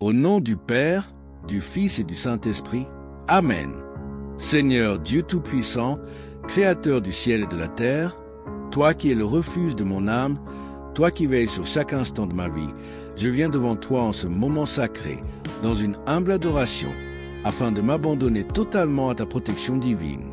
Au nom du Père, du Fils et du Saint-Esprit. Amen. Seigneur Dieu Tout-Puissant, Créateur du ciel et de la terre, toi qui es le refuge de mon âme, toi qui veilles sur chaque instant de ma vie, je viens devant toi en ce moment sacré, dans une humble adoration, afin de m'abandonner totalement à ta protection divine.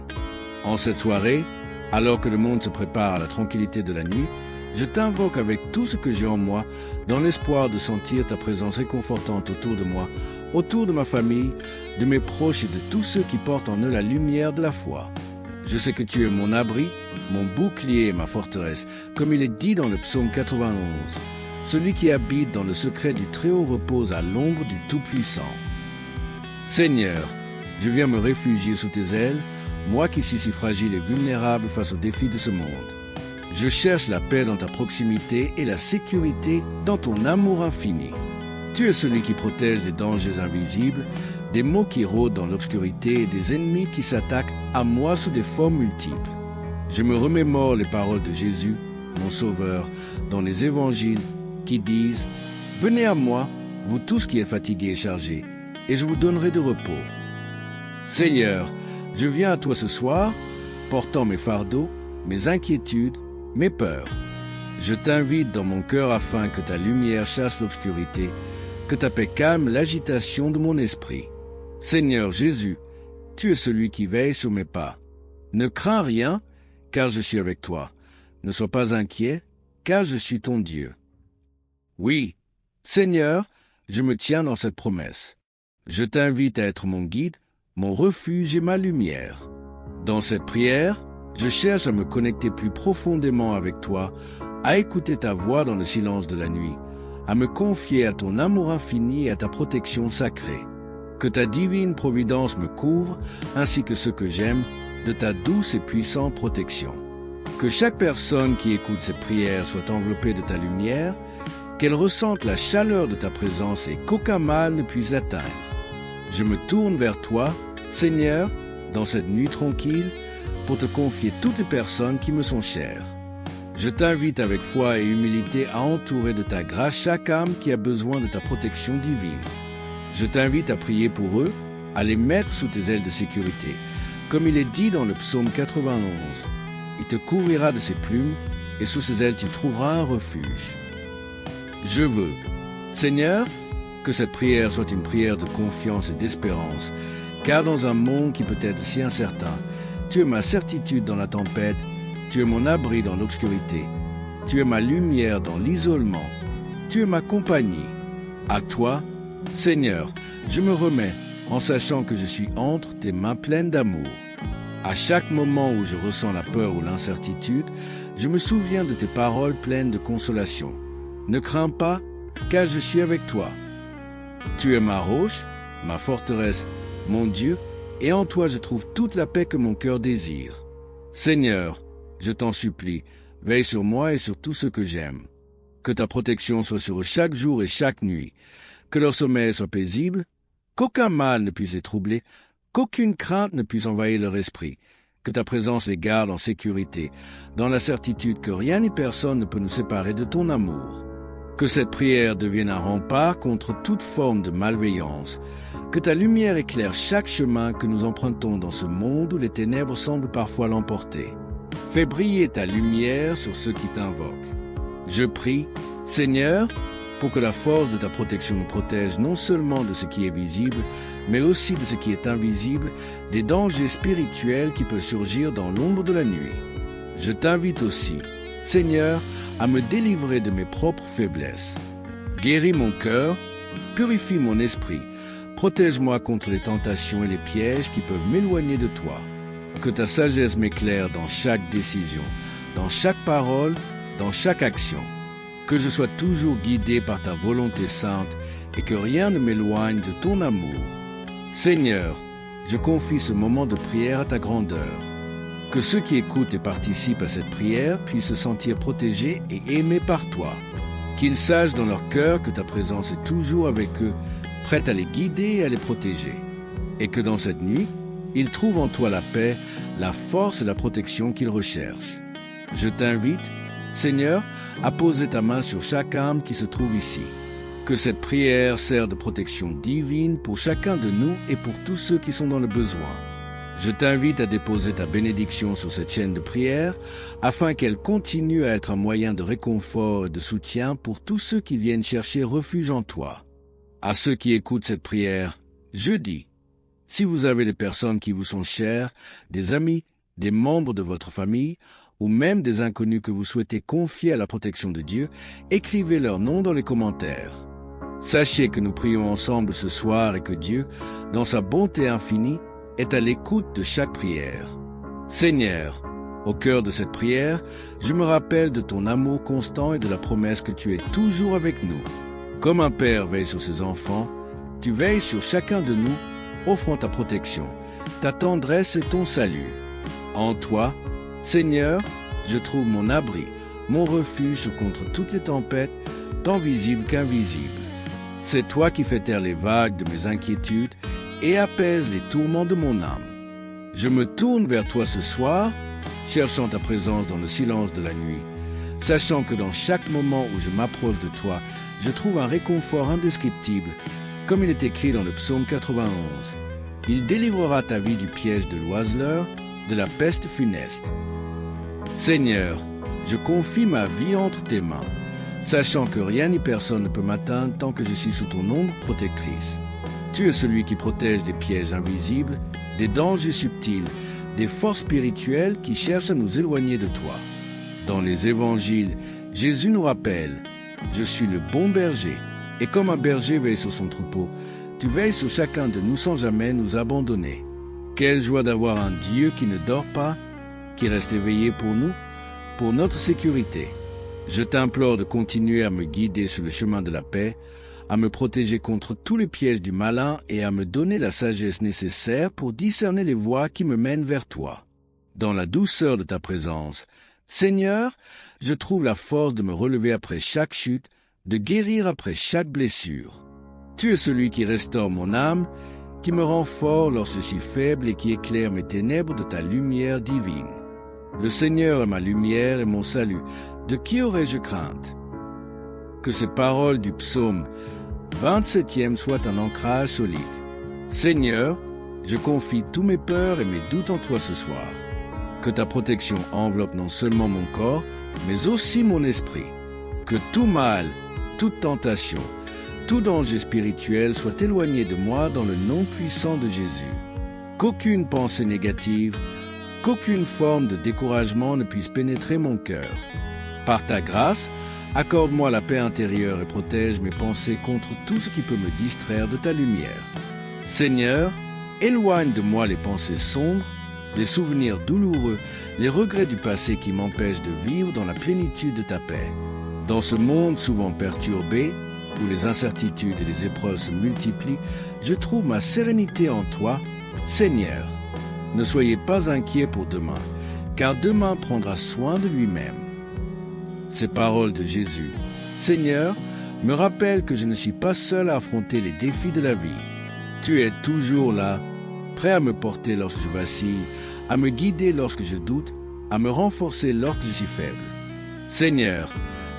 En cette soirée, alors que le monde se prépare à la tranquillité de la nuit, je t'invoque avec tout ce que j'ai en moi, dans l'espoir de sentir ta présence réconfortante autour de moi, autour de ma famille, de mes proches et de tous ceux qui portent en eux la lumière de la foi. Je sais que tu es mon abri, mon bouclier et ma forteresse, comme il est dit dans le psaume 91. Celui qui habite dans le secret du Très-Haut repose à l'ombre du Tout-Puissant. Seigneur, je viens me réfugier sous tes ailes, moi qui suis si fragile et vulnérable face aux défis de ce monde. Je cherche la paix dans ta proximité et la sécurité dans ton amour infini. Tu es celui qui protège des dangers invisibles, des maux qui rôdent dans l'obscurité et des ennemis qui s'attaquent à moi sous des formes multiples. Je me remémore les paroles de Jésus, mon Sauveur, dans les évangiles qui disent « Venez à moi, vous tous qui êtes fatigués et chargés, et je vous donnerai de repos. » Seigneur, je viens à toi ce soir, portant mes fardeaux, mes inquiétudes, mes peurs. Je t'invite dans mon cœur afin que ta lumière chasse l'obscurité, que ta paix calme l'agitation de mon esprit. Seigneur Jésus, tu es celui qui veille sur mes pas. Ne crains rien, car je suis avec toi. Ne sois pas inquiet, car je suis ton Dieu. Oui, Seigneur, je me tiens dans cette promesse. Je t'invite à être mon guide, mon refuge et ma lumière. Dans cette prière, je cherche à me connecter plus profondément avec toi, à écouter ta voix dans le silence de la nuit, à me confier à ton amour infini et à ta protection sacrée. Que ta divine providence me couvre, ainsi que ceux que j'aime, de ta douce et puissante protection. Que chaque personne qui écoute ces prières soit enveloppée de ta lumière, qu'elle ressente la chaleur de ta présence et qu'aucun mal ne puisse l'atteindre. Je me tourne vers toi, Seigneur, dans cette nuit tranquille, pour te confier toutes les personnes qui me sont chères. Je t'invite avec foi et humilité à entourer de ta grâce chaque âme qui a besoin de ta protection divine. Je t'invite à prier pour eux, à les mettre sous tes ailes de sécurité. Comme il est dit dans le psaume 91, il te couvrira de ses plumes et sous ses ailes tu trouveras un refuge. Je veux, Seigneur, que cette prière soit une prière de confiance et d'espérance, car dans un monde qui peut être si incertain, tu es ma certitude dans la tempête, tu es mon abri dans l'obscurité, tu es ma lumière dans l'isolement, tu es ma compagnie. À toi, Seigneur, je me remets en sachant que je suis entre tes mains pleines d'amour. À chaque moment où je ressens la peur ou l'incertitude, je me souviens de tes paroles pleines de consolation. Ne crains pas, car je suis avec toi. Tu es ma roche, ma forteresse, mon Dieu, et en toi je trouve toute la paix que mon cœur désire. Seigneur, je t'en supplie, veille sur moi et sur tout ce que j'aime. Que ta protection soit sur eux chaque jour et chaque nuit, que leur sommeil soit paisible, qu'aucun mal ne puisse les troubler, qu'aucune crainte ne puisse envahir leur esprit, que ta présence les garde en sécurité, dans la certitude que rien ni personne ne peut nous séparer de ton amour. Que cette prière devienne un rempart contre toute forme de malveillance, que ta lumière éclaire chaque chemin que nous empruntons dans ce monde où les ténèbres semblent parfois l'emporter. Fais briller ta lumière sur ceux qui t'invoquent. Je prie, Seigneur, pour que la force de ta protection nous protège non seulement de ce qui est visible, mais aussi de ce qui est invisible, des dangers spirituels qui peuvent surgir dans l'ombre de la nuit. Je t'invite aussi, Seigneur, à me délivrer de mes propres faiblesses. Guéris mon cœur, purifie mon esprit, protège-moi contre les tentations et les pièges qui peuvent m'éloigner de toi. Que ta sagesse m'éclaire dans chaque décision, dans chaque parole, dans chaque action. Que je sois toujours guidé par ta volonté sainte et que rien ne m'éloigne de ton amour. Seigneur, je confie ce moment de prière à ta grandeur. Que ceux qui écoutent et participent à cette prière puissent se sentir protégés et aimés par toi. Qu'ils sachent dans leur cœur que ta présence est toujours avec eux, prête à les guider et à les protéger. Et que dans cette nuit, ils trouvent en toi la paix, la force et la protection qu'ils recherchent. Je t'invite, Seigneur, à poser ta main sur chaque âme qui se trouve ici. Que cette prière sert de protection divine pour chacun de nous et pour tous ceux qui sont dans le besoin. Je t'invite à déposer ta bénédiction sur cette chaîne de prière afin qu'elle continue à être un moyen de réconfort et de soutien pour tous ceux qui viennent chercher refuge en toi. À ceux qui écoutent cette prière, je dis, si vous avez des personnes qui vous sont chères, des amis, des membres de votre famille, ou même des inconnus que vous souhaitez confier à la protection de Dieu, écrivez leur nom dans les commentaires. Sachez que nous prions ensemble ce soir et que Dieu, dans sa bonté infinie, est à l'écoute de chaque prière. Seigneur, au cœur de cette prière, je me rappelle de ton amour constant et de la promesse que tu es toujours avec nous. Comme un père veille sur ses enfants, tu veilles sur chacun de nous, offrant ta protection, ta tendresse et ton salut. En toi, Seigneur, je trouve mon abri, mon refuge contre toutes les tempêtes, tant visibles qu'invisibles. C'est toi qui fais taire les vagues de mes inquiétudes et apaise les tourments de mon âme. Je me tourne vers toi ce soir, cherchant ta présence dans le silence de la nuit, sachant que dans chaque moment où je m'approche de toi, je trouve un réconfort indescriptible, comme il est écrit dans le psaume 91. Il délivrera ta vie du piège de l'oiseleur, de la peste funeste. Seigneur, je confie ma vie entre tes mains, sachant que rien ni personne ne peut m'atteindre tant que je suis sous ton ombre protectrice. Tu es celui qui protège des pièges invisibles, des dangers subtils, des forces spirituelles qui cherchent à nous éloigner de toi. Dans les évangiles, Jésus nous rappelle « Je suis le bon berger » et comme un berger veille sur son troupeau, tu veilles sur chacun de nous sans jamais nous abandonner. Quelle joie d'avoir un Dieu qui ne dort pas, qui reste éveillé pour nous, pour notre sécurité. Je t'implore de continuer à me guider sur le chemin de la paix, à me protéger contre tous les pièges du malin et à me donner la sagesse nécessaire pour discerner les voies qui me mènent vers toi. Dans la douceur de ta présence, Seigneur, je trouve la force de me relever après chaque chute, de guérir après chaque blessure. Tu es celui qui restaure mon âme, qui me rend fort lorsque je suis faible et qui éclaire mes ténèbres de ta lumière divine. Le Seigneur est ma lumière et mon salut. De qui aurais-je crainte? Que ces paroles du psaume 27e soient un ancrage solide. Seigneur, je confie tous mes peurs et mes doutes en toi ce soir. Que ta protection enveloppe non seulement mon corps, mais aussi mon esprit. Que tout mal, toute tentation, tout danger spirituel soit éloigné de moi dans le nom puissant de Jésus. Qu'aucune pensée négative, qu'aucune forme de découragement ne puisse pénétrer mon cœur. Par ta grâce, accorde-moi la paix intérieure et protège mes pensées contre tout ce qui peut me distraire de ta lumière. Seigneur, éloigne de moi les pensées sombres, les souvenirs douloureux, les regrets du passé qui m'empêchent de vivre dans la plénitude de ta paix. Dans ce monde souvent perturbé, où les incertitudes et les épreuves se multiplient, je trouve ma sérénité en toi, Seigneur. Ne soyez pas inquiets pour demain, car demain prendra soin de lui-même. Ces paroles de Jésus, Seigneur, me rappellent que je ne suis pas seul à affronter les défis de la vie. Tu es toujours là, prêt à me porter lorsque je vacille, à me guider lorsque je doute, à me renforcer lorsque je suis faible. Seigneur,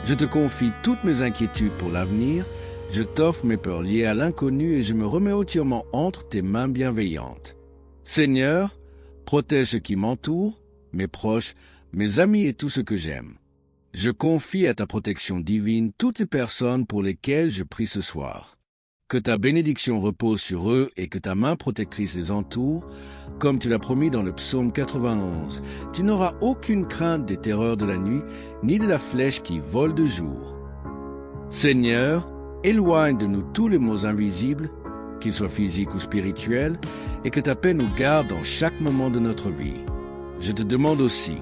je te confie toutes mes inquiétudes pour l'avenir, je t'offre mes peurs liées à l'inconnu et je me remets entièrement entre tes mains bienveillantes. Seigneur, protège ceux qui m'entourent, mes proches, mes amis et tout ce que j'aime. Je confie à ta protection divine toutes les personnes pour lesquelles je prie ce soir. Que ta bénédiction repose sur eux et que ta main protectrice les entoure, comme tu l'as promis dans le psaume 91. Tu n'auras aucune crainte des terreurs de la nuit, ni de la flèche qui vole de jour. Seigneur, éloigne de nous tous les maux invisibles, qu'ils soient physiques ou spirituels, et que ta paix nous garde dans chaque moment de notre vie. Je te demande aussi,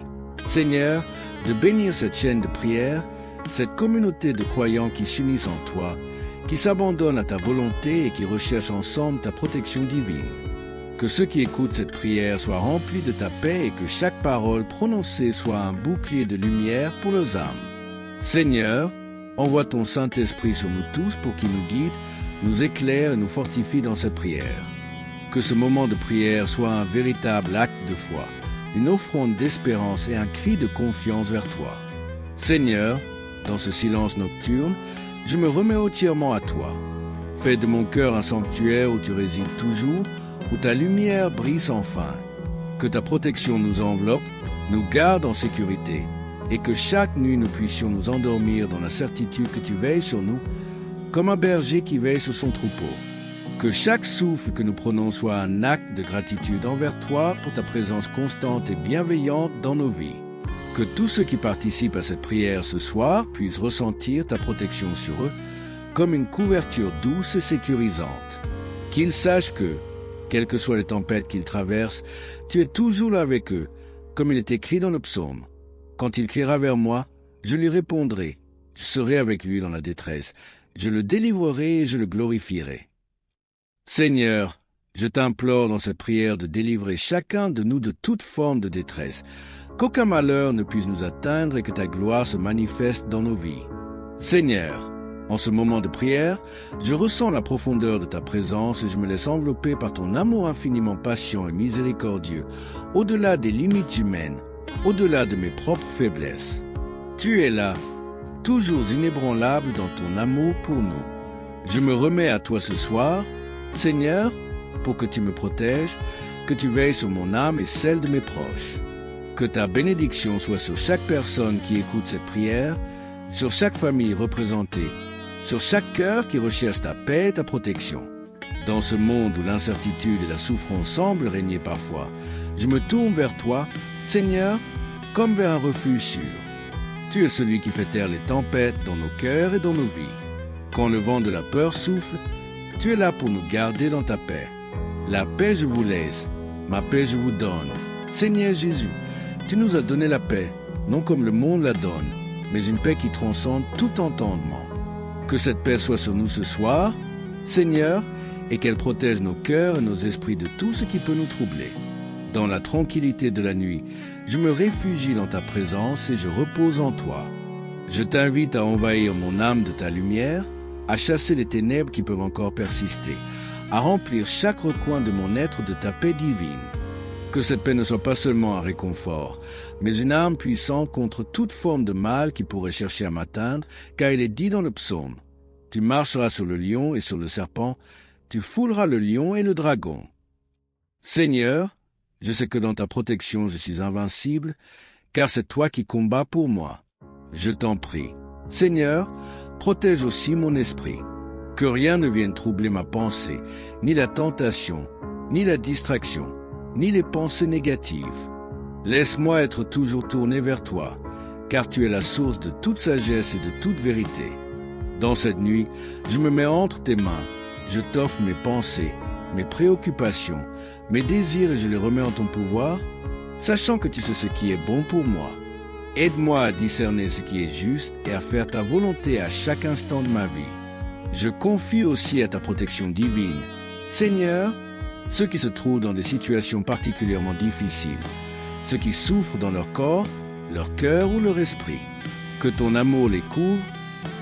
Seigneur, de bénir cette chaîne de prière, cette communauté de croyants qui s'unissent en toi, qui s'abandonnent à ta volonté et qui recherchent ensemble ta protection divine. Que ceux qui écoutent cette prière soient remplis de ta paix et que chaque parole prononcée soit un bouclier de lumière pour leurs âmes. Seigneur, envoie ton Saint-Esprit sur nous tous pour qu'il nous guide, nous éclaire et nous fortifie dans cette prière. Que ce moment de prière soit un véritable acte de foi, une offrande d'espérance et un cri de confiance vers toi. Seigneur, dans ce silence nocturne, je me remets entièrement à toi. Fais de mon cœur un sanctuaire où tu résides toujours, où ta lumière brille sans fin. Que ta protection nous enveloppe, nous garde en sécurité, et que chaque nuit nous puissions nous endormir dans la certitude que tu veilles sur nous, comme un berger qui veille sur son troupeau. Que chaque souffle que nous prenons soit un acte de gratitude envers toi pour ta présence constante et bienveillante dans nos vies. Que tous ceux qui participent à cette prière ce soir puissent ressentir ta protection sur eux comme une couverture douce et sécurisante. Qu'ils sachent que, quelles que soient les tempêtes qu'ils traversent, tu es toujours là avec eux, comme il est écrit dans le psaume. Quand il criera vers moi, je lui répondrai. Je serai avec lui dans la détresse. Je le délivrerai et je le glorifierai. Seigneur, je t'implore dans cette prière de délivrer chacun de nous de toute forme de détresse, qu'aucun malheur ne puisse nous atteindre et que ta gloire se manifeste dans nos vies. Seigneur, en ce moment de prière, je ressens la profondeur de ta présence et je me laisse envelopper par ton amour infiniment patient et miséricordieux, au-delà des limites humaines, au-delà de mes propres faiblesses. Tu es là, toujours inébranlable dans ton amour pour nous. Je me remets à toi ce soir, Seigneur, pour que tu me protèges, que tu veilles sur mon âme et celle de mes proches. Que ta bénédiction soit sur chaque personne qui écoute cette prière, sur chaque famille représentée, sur chaque cœur qui recherche ta paix et ta protection. Dans ce monde où l'incertitude et la souffrance semblent régner parfois, je me tourne vers toi, Seigneur, comme vers un refuge sûr. Tu es celui qui fait taire les tempêtes dans nos cœurs et dans nos vies. Quand le vent de la peur souffle, tu es là pour nous garder dans ta paix. La paix je vous laisse, ma paix je vous donne. Seigneur Jésus, tu nous as donné la paix, non comme le monde la donne, mais une paix qui transcende tout entendement. Que cette paix soit sur nous ce soir, Seigneur, et qu'elle protège nos cœurs et nos esprits de tout ce qui peut nous troubler. Dans la tranquillité de la nuit, je me réfugie dans ta présence et je repose en toi. Je t'invite à envahir mon âme de ta lumière, à chasser les ténèbres qui peuvent encore persister, à remplir chaque recoin de mon être de ta paix divine. Que cette paix ne soit pas seulement un réconfort, mais une arme puissante contre toute forme de mal qui pourrait chercher à m'atteindre, car il est dit dans le psaume, « Tu marcheras sur le lion et sur le serpent, tu fouleras le lion et le dragon. » Seigneur, je sais que dans ta protection je suis invincible, car c'est toi qui combats pour moi. Je t'en prie. Seigneur, protège aussi mon esprit. Que rien ne vienne troubler ma pensée, ni la tentation, ni la distraction, ni les pensées négatives. Laisse-moi être toujours tourné vers toi, car tu es la source de toute sagesse et de toute vérité. Dans cette nuit, je me mets entre tes mains, je t'offre mes pensées, mes préoccupations, mes désirs et je les remets en ton pouvoir, sachant que tu sais ce qui est bon pour moi. Aide-moi à discerner ce qui est juste et à faire ta volonté à chaque instant de ma vie. Je confie aussi à ta protection divine. Seigneur, ceux qui se trouvent dans des situations particulièrement difficiles, ceux qui souffrent dans leur corps, leur cœur ou leur esprit, que ton amour les couvre,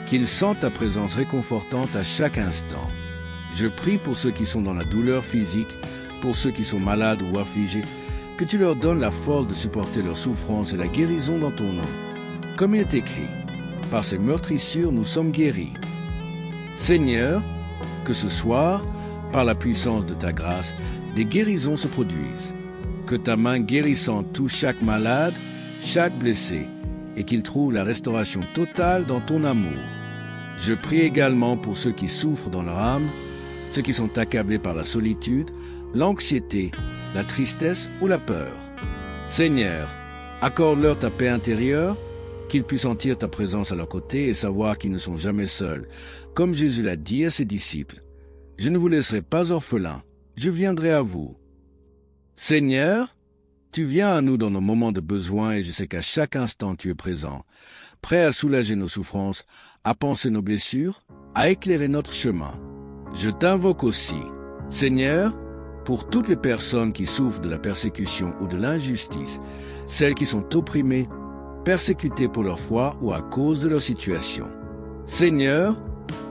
qu'ils sentent ta présence réconfortante à chaque instant. Je prie pour ceux qui sont dans la douleur physique, pour ceux qui sont malades ou affligés, que tu leur donnes la force de supporter leur souffrance et la guérison dans ton nom. Comme il est écrit, par ces meurtrissures nous sommes guéris. Seigneur, que ce soir, par la puissance de ta grâce, des guérisons se produisent. Que ta main guérissante touche chaque malade, chaque blessé, et qu'il trouve la restauration totale dans ton amour. Je prie également pour ceux qui souffrent dans leur âme, ceux qui sont accablés par la solitude, l'anxiété, la tristesse ou la peur. Seigneur, accorde-leur ta paix intérieure, qu'ils puissent sentir ta présence à leur côté et savoir qu'ils ne sont jamais seuls, comme Jésus l'a dit à ses disciples. Je ne vous laisserai pas orphelins, je viendrai à vous. Seigneur, tu viens à nous dans nos moments de besoin et je sais qu'à chaque instant tu es présent, prêt à soulager nos souffrances, à panser nos blessures, à éclairer notre chemin. Je t'invoque aussi, Seigneur, pour toutes les personnes qui souffrent de la persécution ou de l'injustice, celles qui sont opprimées, persécutées pour leur foi ou à cause de leur situation. Seigneur,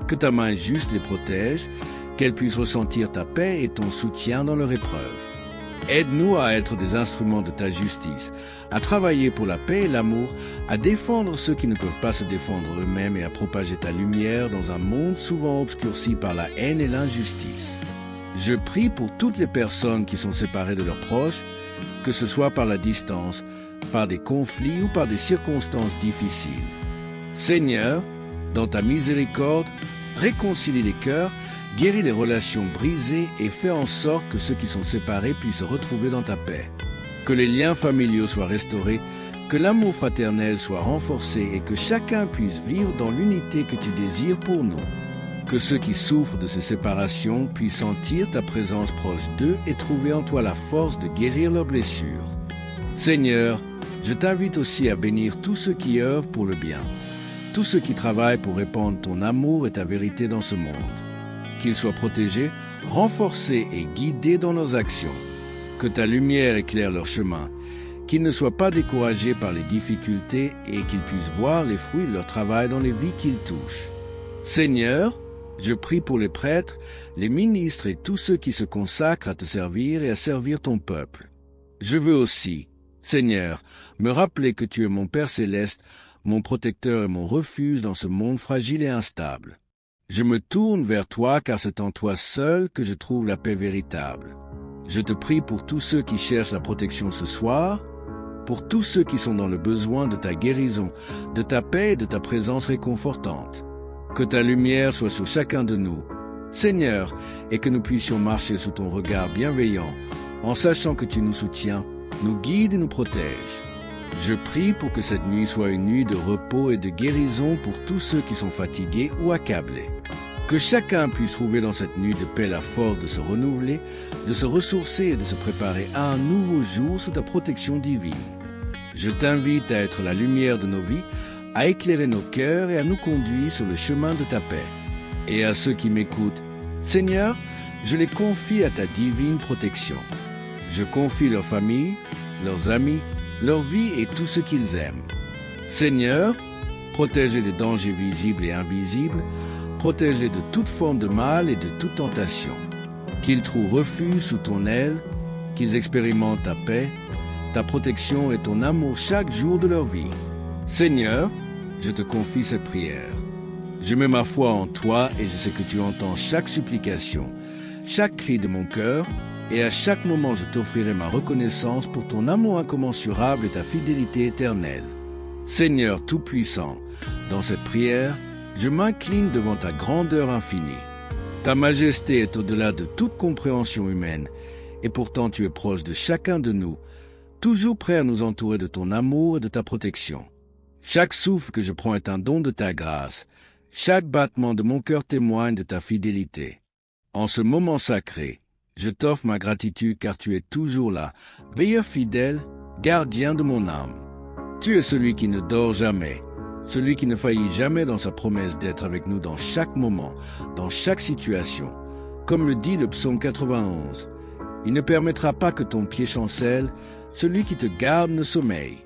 que ta main juste les protège, qu'elles puissent ressentir ta paix et ton soutien dans leur épreuve. Aide-nous à être des instruments de ta justice, à travailler pour la paix et l'amour, à défendre ceux qui ne peuvent pas se défendre eux-mêmes et à propager ta lumière dans un monde souvent obscurci par la haine et l'injustice. Je prie pour toutes les personnes qui sont séparées de leurs proches, que ce soit par la distance, par des conflits ou par des circonstances difficiles. Seigneur, dans ta miséricorde, réconcilie les cœurs, guéris les relations brisées et fais en sorte que ceux qui sont séparés puissent se retrouver dans ta paix. Que les liens familiaux soient restaurés, que l'amour fraternel soit renforcé et que chacun puisse vivre dans l'unité que tu désires pour nous. Que ceux qui souffrent de ces séparations puissent sentir ta présence proche d'eux et trouver en toi la force de guérir leurs blessures. Seigneur, je t'invite aussi à bénir tous ceux qui œuvrent pour le bien, tous ceux qui travaillent pour répandre ton amour et ta vérité dans ce monde. Qu'ils soient protégés, renforcés et guidés dans leurs actions. Que ta lumière éclaire leur chemin, qu'ils ne soient pas découragés par les difficultés et qu'ils puissent voir les fruits de leur travail dans les vies qu'ils touchent. Seigneur, je prie pour les prêtres, les ministres et tous ceux qui se consacrent à te servir et à servir ton peuple. Je veux aussi, Seigneur, me rappeler que tu es mon Père céleste, mon protecteur et mon refuge dans ce monde fragile et instable. Je me tourne vers toi car c'est en toi seul que je trouve la paix véritable. Je te prie pour tous ceux qui cherchent la protection ce soir, pour tous ceux qui sont dans le besoin de ta guérison, de ta paix et de ta présence réconfortante. Que ta lumière soit sur chacun de nous, Seigneur, et que nous puissions marcher sous ton regard bienveillant, en sachant que tu nous soutiens, nous guides et nous protèges. Je prie pour que cette nuit soit une nuit de repos et de guérison pour tous ceux qui sont fatigués ou accablés. Que chacun puisse trouver dans cette nuit de paix la force de se renouveler, de se ressourcer et de se préparer à un nouveau jour sous ta protection divine. Je t'invite à être la lumière de nos vies, à éclairer nos cœurs et à nous conduire sur le chemin de ta paix. Et à ceux qui m'écoutent, Seigneur, je les confie à ta divine protection. Je confie leur famille, leurs amis, leur vie et tout ce qu'ils aiment. Seigneur, protège-les des dangers visibles et invisibles, protège-les de toute forme de mal et de toute tentation. Qu'ils trouvent refuge sous ton aile, qu'ils expérimentent ta paix, ta protection et ton amour chaque jour de leur vie. Seigneur, je te confie cette prière. Je mets ma foi en toi et je sais que tu entends chaque supplication, chaque cri de mon cœur, et à chaque moment je t'offrirai ma reconnaissance pour ton amour incommensurable et ta fidélité éternelle. Seigneur Tout-Puissant, dans cette prière, je m'incline devant ta grandeur infinie. Ta majesté est au-delà de toute compréhension humaine, et pourtant tu es proche de chacun de nous, toujours prêt à nous entourer de ton amour et de ta protection. Chaque souffle que je prends est un don de ta grâce, chaque battement de mon cœur témoigne de ta fidélité. En ce moment sacré, je t'offre ma gratitude car tu es toujours là, veilleur fidèle, gardien de mon âme. Tu es celui qui ne dort jamais, celui qui ne faillit jamais dans sa promesse d'être avec nous dans chaque moment, dans chaque situation. Comme le dit le psaume 91, « Il ne permettra pas que ton pied chancelle, celui qui te garde ne sommeille. »